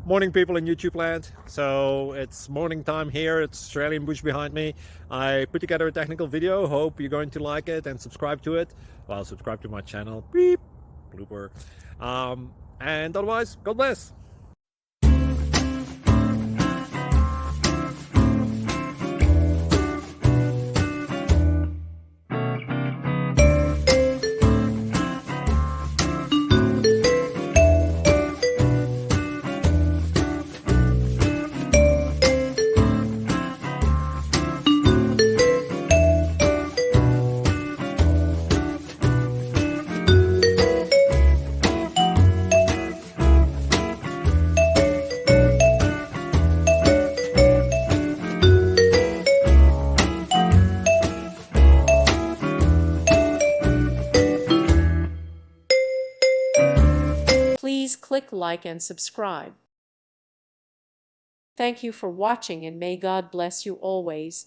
Morning, people in YouTube land. So it's morning time here. It's Australian bush behind me. I put together a technical video. Hope you're going to like it and subscribe to it. Well, subscribe to my channel. Beep. Blooper. And otherwise, God bless. Please click like and subscribe. Thank you for watching and may God bless you always.